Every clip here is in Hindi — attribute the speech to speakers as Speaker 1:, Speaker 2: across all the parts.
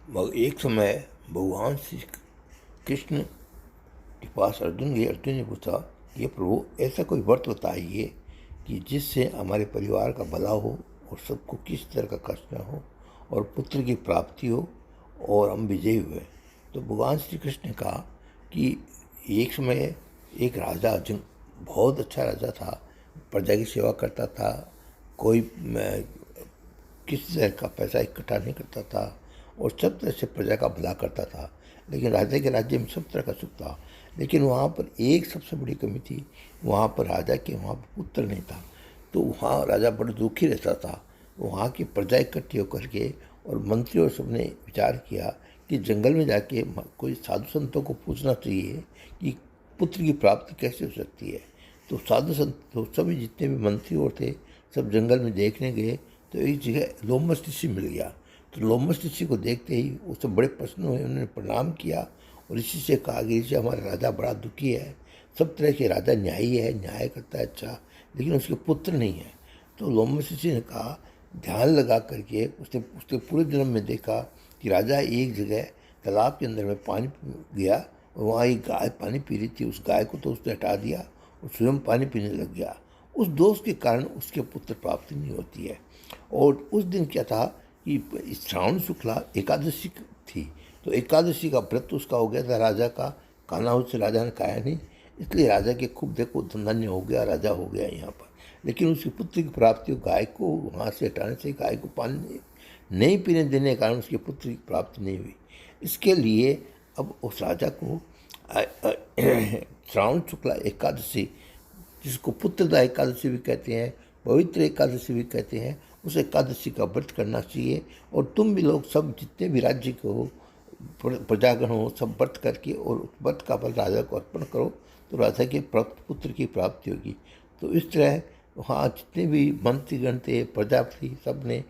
Speaker 1: मगर एक समय भगवान श्री कृष्ण के पास अर्जुन गए। अर्जुन ने पूछा कि प्रभु ऐसा कोई व्रत बताइए कि जिससे हमारे परिवार का भला हो और सबको किस तरह का कष्ट न हो और पुत्र की प्राप्ति हो और हम विजयी हुए। तो भगवान श्री कृष्ण ने कहा कि एक समय एक राजा बहुत अच्छा राजा था, प्रजा की सेवा करता था, कोई किसी तरह का पैसा इकट्ठा नहीं करता था और सब तरह से प्रजा का भला करता था। लेकिन राजा के राज्य में सब तरह का सुख था, लेकिन वहाँ पर एक सबसे बड़ी कमी थी, वहाँ पर राजा के वहाँ पर पुत्र नहीं था। तो वहाँ राजा बड़ा दुखी रहता था। वहाँ की प्रजा इकट्ठी होकर के और मंत्री और सबने विचार किया कि जंगल में जाके कोई साधु संतों को पूछना चाहिए कि पुत्र की प्राप्ति कैसे हो सकती है। तो साधु संत तो सभी जितने भी मंत्री और थे सब जंगल में देखने गए। तो एक जगह लोमस ऋषि मिल गया। तो लोमस ऋषि को देखते ही वो सब बड़े प्रसन्न हुए, उन्होंने प्रणाम किया और ऋषि से कहा कि ऋषि हमारा राजा बड़ा दुखी है, सब तरह के राजा न्यायी है, न्याय करता है अच्छा, लेकिन उसके पुत्र नहीं है। तो लोमस ऋषि ने कहा, ध्यान लगा करके उसने उसके पूरे जन्म में देखा कि राजा एक जगह तालाब के अंदर में पानी गया और वहाँ एक गाय पानी पी रही थी। उस गाय को तो उसने हटा दिया और स्वयं पानी पीने लग गया। उस दोष के कारण उसके पुत्र प्राप्ति नहीं होती है। और उस दिन क्या था कि श्रावण शुक्ला एकादशी थी, तो एकादशी का व्रत उसका हो गया था राजा का। खाना उससे राजा ने खाया नहीं, इसलिए राजा के खूब देखो धन्य हो गया, राजा हो गया यहाँ पर। लेकिन उसके पुत्र की प्राप्ति हो, गाय को वहाँ से हटाने से, गाय को पानी नहीं पीने देने के कारण उसके पुत्र की प्राप्ति नहीं हुई। इसके लिए अब उस राजा को श्रावण शुक्ला एकादशी, जिसको पुत्रदा एकादशी भी कहते हैं, पवित्र एकादशी भी कहते हैं, उस एकादशी का व्रत करना चाहिए। और तुम भी लोग सब जितने भी राज्य के हो, प्रजागण हो, सब व्रत करके और उस व्रत का फल राजा को अर्पण करो तो राजा के पुत्र की प्राप्ति होगी। तो इस तरह वहाँ जितने भी मंत्रीगण थे, प्रजापति, सब ने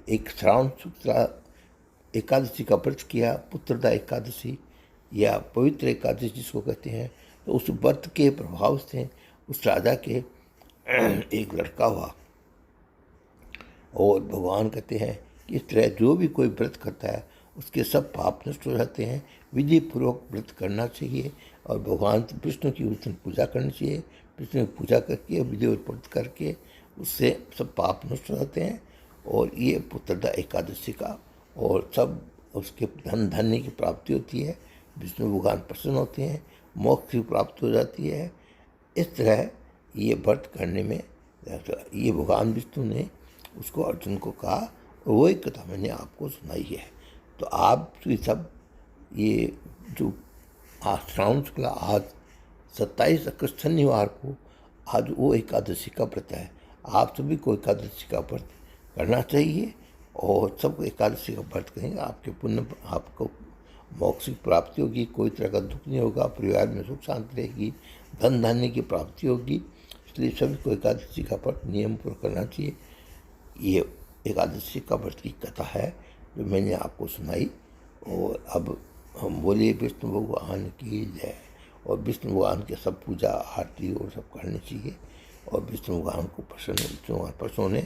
Speaker 1: एक श्रावण शुक्ला एकादशी का व्रत किया, पुत्रदा एकादशी या पवित्र एकादशी जिसको कहते हैं। तो उस व्रत के प्रभाव से उस राजा के एक लड़का हुआ। और भगवान कहते हैं कि इस तरह जो भी कोई व्रत करता है उसके सब पाप नष्ट हो जाते हैं। विधि पूर्वक व्रत करना चाहिए और भगवान विष्णु की उस दिन पूजा करनी चाहिए। विष्णु की पूजा करके विधि व्रत करके उससे सब पाप नष्ट हो जाते हैं। और ये पुत्रदा एकादशी का और सब उसके धन धान्य की प्राप्ति होती है, विष्णु भगवान प्रसन्न होते हैं, मोक्ष की प्राप्ति हो जाती है। इस तरह ये व्रत करने में ये भगवान विष्णु ने उसको अर्जुन को कहा और वही कथा मैंने आपको सुनाई है। तो आप सब ये जो आज श्रावण शुक्ला आज 27 अगस्त शनिवार को आज वो एकादशी का व्रत है। आप सभी को एकादशी का व्रत करना चाहिए और सबको एकादशी का व्रत करेंगे, आपके पुण्य, आपको मोक्ष की प्राप्ति होगी, कोई तरह का दुख नहीं होगा, परिवार में सुख शांति रहेगी, धन धान्य की प्राप्ति होगी। इसलिए सभी को एकादशी का व्रत नियम पूर्ण करना चाहिए। ये एकादशी का व्रत की कथा है जो मैंने आपको सुनाई। और अब हम बोलिए विष्णु भगवान की जय। और विष्णु भगवान के सब पूजा आरती और सब करनी चाहिए और विष्णु भगवान को प्रसन्न होने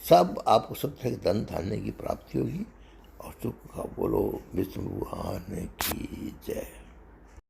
Speaker 1: सब आपको सब तरह के धन धान्य की प्राप्ति होगी और सुख का। बोलो विष्णु भगवान की जय।